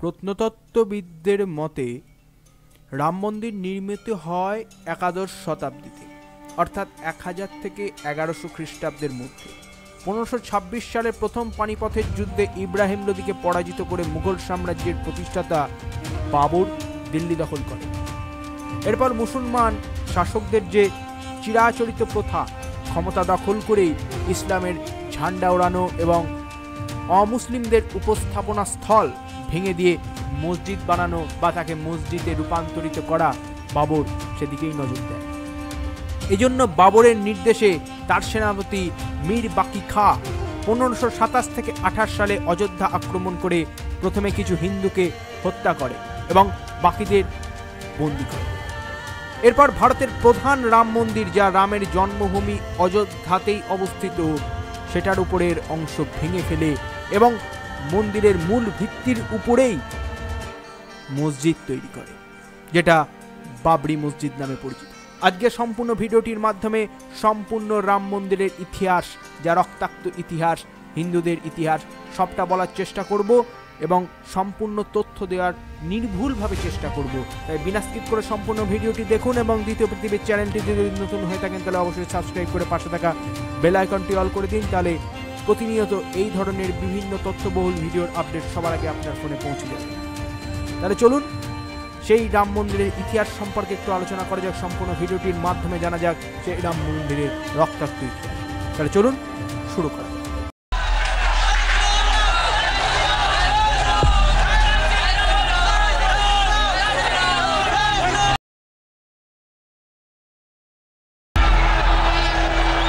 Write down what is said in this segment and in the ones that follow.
প্রত্নতত্ত্ববিদদের মতে রাম মন্দির নির্মিত হয় একাদশ শতাব্দীতে, অর্থাৎ 1000 থেকে 1100 খ্রিস্টাব্দের মধ্যে। 1526 সালের প্রথম পানিপথের যুদ্ধে ইব্রাহিম লোদিকে পরাজিত করে মুঘল সাম্রাজ্যের প্রতিষ্ঠাতা বাবর দিল্লি দখল করে। এরপর মুসলমান শাসকদের যে চিরাচরিত প্রথা, ক্ষমতা দখল করেই ইসলামের ঝান্ডা ওড়ানো এবং অমুসলিমদের উপস্থাপনা স্থল ভেঙে দিয়ে মসজিদ বানানো বা তাকে মসজিদে রূপান্তরিত করা, বাবর সেদিকেই নজর দেয়। এজন্য বাবরের নির্দেশে তার সেনাপতি মীর বাকি খা 1527 থেকে 28 সালে অযোধ্যা আক্রমণ করে প্রথমে কিছু হিন্দুকে হত্যা করে এবং বাকিদের বন্দী করে। এরপর ভারতের প্রধান রাম মন্দির, যা রামের জন্মভূমি অযোধ্যাতেই অবস্থিত, সেটার উপরের অংশ ভেঙে ফেলে এবং মন্দিরের মূল ভিত্তির উপরেই মসজিদ তৈরি করে, যেটা বাবরি মসজিদ নামে পরিচিত। আজকে সম্পূর্ণ ভিডিওটির মাধ্যমে সম্পূর্ণ রাম মন্দিরের ইতিহাস, যা রক্তাক্ত ইতিহাস, হিন্দুদের ইতিহাস, সবটা বলার চেষ্টা করব এবং সম্পূর্ণ তথ্য দেওয়ার নির্ভুলভাবে চেষ্টা করব। তাই বিনা স্কিপ করে সম্পূর্ণ ভিডিওটি দেখুন এবং দ্বিতীয় পৃথিবীর চ্যানেলটি যদি নতুন হয়ে থাকেন তাহলে অবশ্যই সাবস্ক্রাইব করে পাশে থাকা বেল আইকনটি অল করে দিন, তাহলে প্রতিনিয়ত এই ধরনের বিভিন্ন তথ্যবহুল ভিডিওর আপডেট সবার আগে আপনার ফোনে পৌঁছে যাবে। তাহলে চলুন সেই রাম মন্দিরের ইতিহাস সম্পর্কে একটু আলোচনা করা যাক। সম্পূর্ণ ভিডিওটির মাধ্যমে জানা যাক সেই রাম মন্দিরের রক্তাক্ত ইতিহাস। তাহলে চলুন শুরু করা।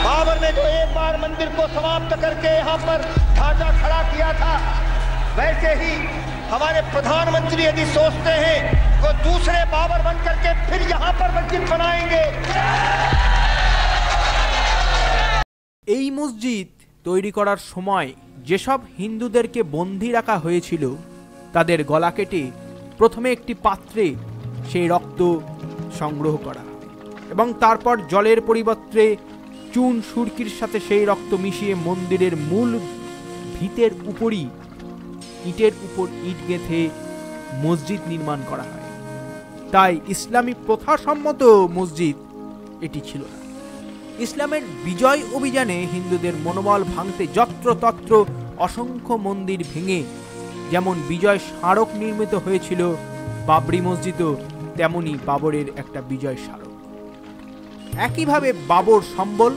बाबर ने जो एक बार मंदिर को समाप्त करके यहाँ पर ढांचा खड़ा किया था, वैसे ही हमारे प्रधानमंत्री यदि सोचते हैं तो दूसरे बाबर बन करके फिर यहाँ पर मस्जिद बनाएंगे। এই মসজিদ তৈরি করার সময় যেসব হিন্দুদেরকে বন্দী রাখা হয়েছিল তাদের গলা কেটে প্রথমে একটি পাত্রে সেই রক্ত সংগ্রহ করা এবং তারপর জলের পরিবর্তে চুন সুরকির সাথে সেই রক্ত মিশিয়ে মন্দিরের মূল ভিতের উপরই ইটের উপর ইট গেঁথে মসজিদ নির্মাণ করা হয়। তাই ইসলামী প্রথাসম্মত মসজিদ এটি ছিল না। ইসলামের বিজয় অভিযানে হিন্দুদের মনোবল ভাঙতে যত্রতত্র অসংখ্য মন্দির ভেঙে যেমন বিজয় স্মারক নির্মিত হয়েছিল বাবরি মসজিদও তেমনি বাবরের একটা বিজয় স্মারক। একইভাবে বাবর সম্বল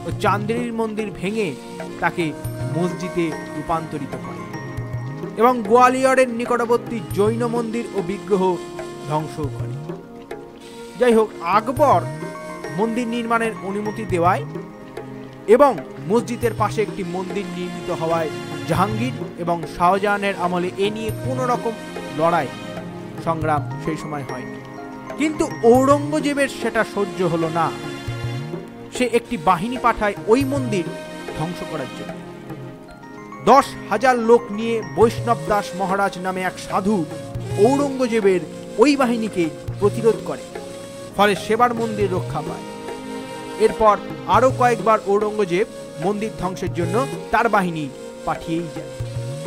ও চান্দ্রির মন্দির ভেঙে তাকে মসজিদে রূপান্তরিত করে এবং গোয়ালিয়রের নিকটবর্তী জৈন মন্দির ও বিগ্রহ ধ্বংস করে। যাই হোক, আকবর মন্দির নির্মাণের অনুমতি দেওয়ায় এবং মসজিদের পাশে একটি মন্দির নির্মিত হওয়ায় জাহাঙ্গীর এবং শাহজাহানের আমলে এ নিয়ে কোনো রকম লড়াই সংগ্রাম সেই সময় হয়নি। কিন্তু ঔরঙ্গজেবের সেটা সহ্য হলো না। সে একটি বাহিনী পাঠায় ওই মন্দির ধ্বংস করার জন্য। 10,000 লোক নিয়ে বৈষ্ণব দাস মহারাজ নামে এক সাধু ঔরঙ্গজেবের ওই বাহিনীকে প্রতিরোধ করে, ফলে সেবার মন্দির রক্ষা পায়। এরপর আরও কয়েকবার ঔরঙ্গজেব মন্দির ধ্বংসের জন্য তার বাহিনী পাঠিয়েই যায়,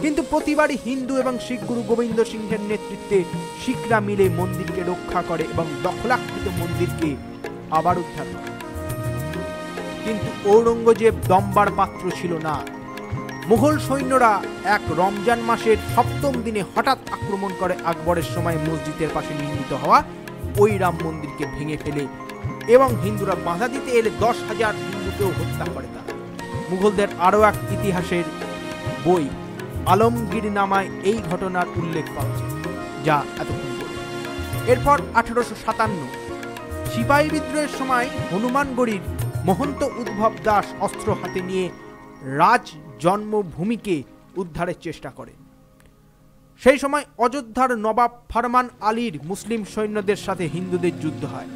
কিন্তু প্রতিবারই হিন্দু এবং শিখ গুরু গোবিন্দ সিংহের নেতৃত্বে শিখরা মিলে মন্দিরকে রক্ষা করে এবং দখলাকৃত মন্দিরকে আবার উদ্ধার করে। কিন্তু ঔরঙ্গজেব দম্বার পাত্র ছিল না। মুঘল সৈন্যরা এক রমজান মাসের 7ম দিনে হঠাৎ আক্রমণ করে আকবরের সময় মসজিদের পাশে নির্মিত হওয়া ওই রাম মন্দিরকে ভেঙে ফেলে এবং হিন্দুরা বাধা দিতে এলে 10,000 হিন্দুকেও হত্যা করে তারা। মুঘলদের আরও এক ইতিহাসের বই আলমগীর নামায় এই ঘটনার উল্লেখ পাওয়া যায়, যা এতক্ষণ বলল। এরপর 1857 সিপাহী বিদ্রোহের সময় হনুমানগড়ির মহন্ত উদ্ভব দাস অস্ত্র হাতে নিয়ে রাজ জন্মভূমিকে উদ্ধারের চেষ্টা করেন। সেই সময় অযোধ্যার নবাব ফরমান আলীর মুসলিম সৈন্যদের সাথে হিন্দুদের যুদ্ধ হয়।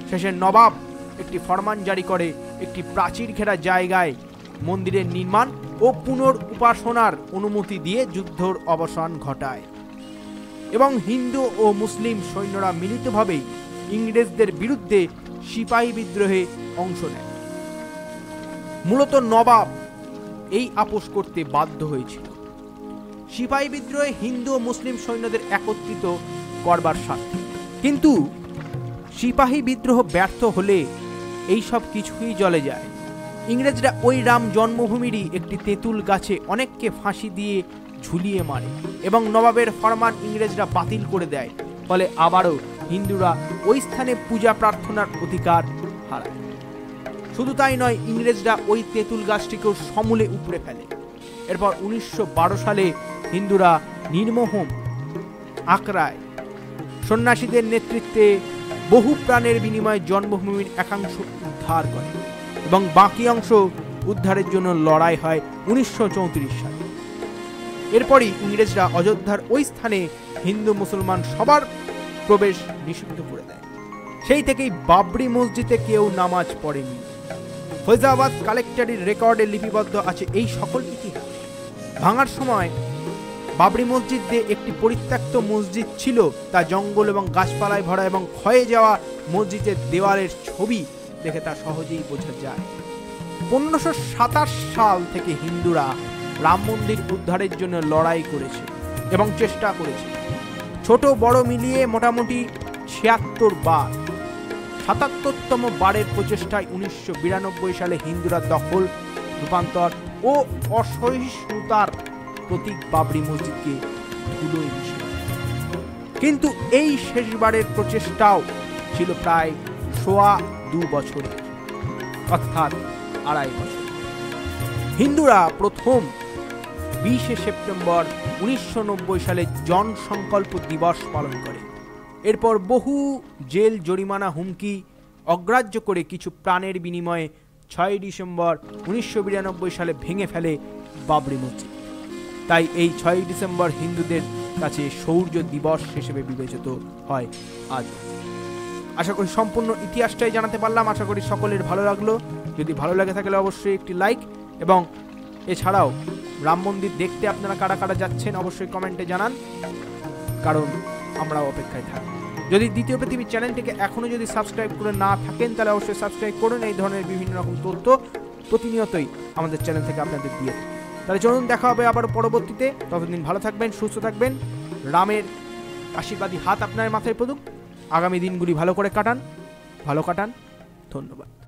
শেষে নবাব একটি ফরমান জারি করে একটি প্রাচীর ঘেরা জায়গায় মন্দিরের নির্মাণ ও পুনরুপাসনার অনুমতি দিয়ে যুদ্ধর অবসান ঘটায় এবং হিন্দু ও মুসলিম সৈন্যরা মিলিতভাবে ইংরেজদের বিরুদ্ধে সিপাহী বিদ্রোহে অংশ নেয়। মূলত নবাব এই আপোষ করতে বাধ্য হয়েছিল। সিপাহী বিদ্রোহে হিন্দু ও মুসলিম সৈন্যদের একত্রিত করবার স্বার্থে। কিন্তু সিপাহী বিদ্রোহ ব্যর্থ হলে এই সব কিছুই জলে যায়। ইংরেজরা ওই রাম জন্মভূমিরই একটি তেঁতুল গাছে অনেককে ফাঁসি দিয়ে ঝুলিয়ে মারে এবং নবাবের ফরমান ইংরেজরা বাতিল করে দেয়। ফলে আবারও হিন্দুরা ওই স্থানে পূজা প্রার্থনার অধিকার হারায়। শুধু তাই নয়, ইংরেজরা ওই তেঁতুল গাছটিকেও সমূলে উপড়ে ফেলে। এরপর 1912 সালে হিন্দুরা নির্মোহম আকরায় সন্ন্যাসীদের নেতৃত্বে বহু প্রাণের বিনিময়ে জন্মভূমির একাংশ উদ্ধার করে এবং বাকি অংশ উদ্ধারের জন্য লড়াই হয় 1934 সালে। এরপরই ইংরেজরা অযোধ্যার ওই স্থানে হিন্দু মুসলমান সবার প্রবেশ নিষিদ্ধ করে দেয়। সেই থেকেই বাবরি মসজিদে কেউ নামাজ পড়েনি। ফৈজাবাদ কালেক্টরের রেকর্ডে লিপিবদ্ধ আছে এই সকল ইতিহাস। ভাঙার সময় বাবরি মসজিদে একটি পরিত্যক্ত মসজিদ ছিল, তা জঙ্গল এবং গাছপালায় ভরা এবং ক্ষয়ে যাওয়া মসজিদের দেওয়ালের ছবি দেখে তা সহজেই বোঝা যায়। 1527 সাল থেকে হিন্দুরা রাম মন্দির উদ্ধারের জন্য লড়াই করেছে এবং চেষ্টা করেছে। ছোট বড় মিলিয়ে মোটামুটি 76 বার। 77তম বারের প্রচেষ্টায় 1992 সালে হিন্দুরা দখল, রূপান্তর ও অসহিষ্ণুতার প্রতীক বাবরি মসজিদকে ধুলোয় মিশিয়ে। কিন্তু এই শেষবারের প্রচেষ্টাও ছিল প্রায় 2.25 বছর, অর্থাৎ 2.5 বছর। হিন্দুরা প্রথম 20 সেপ্টেম্বর 1990 সালে জনসংকল্প দিবস পালন করে। এরপর বহু জেল, জরিমানা, হুমকি অগ্রাহ্য করে কিছু প্রাণের বিনিময়ে 6 ডিসেম্বর 1992 সালে ভেঙে ফেলে বাবরি মসজিদ। তাই এই 6 ডিসেম্বর হিন্দুদের কাছে শৌর্য দিবস হিসেবে বিবেচিত হয় আজ। আশা করি সম্পূর্ণ ইতিহাসটাই জানাতে পারলাম। আশা করি সকলের ভালো লাগলো। যদি ভালো লাগে থাকলে অবশ্যই একটি লাইক, এবং এছাড়াও রাম মন্দির দেখতে আপনারা কারা কারা যাচ্ছেন অবশ্যই কমেন্টে জানান, কারণ আমরাও অপেক্ষায় থাকি। যদি দ্বিতীয় পৃথিবীর চ্যানেলটিকে এখনো যদি সাবস্ক্রাইব করে না থাকেন তাহলে অবশ্যই সাবস্ক্রাইব করুন। এই ধরনের বিভিন্ন রকম তথ্য প্রতিনিয়তই আমাদের চ্যানেল থেকে আপনাদের দিয়ে থাকি। তাহলে চলুন, দেখা হবে আবার পরবর্তীতে। ততদিন ভালো থাকবেন, সুস্থ থাকবেন। রামের আশীর্বাদী হাত আপনার মাথায় পড়ুক। আগামী দিনগুলি ভালো করে কাটান, ভালো কাটান। ধন্যবাদ।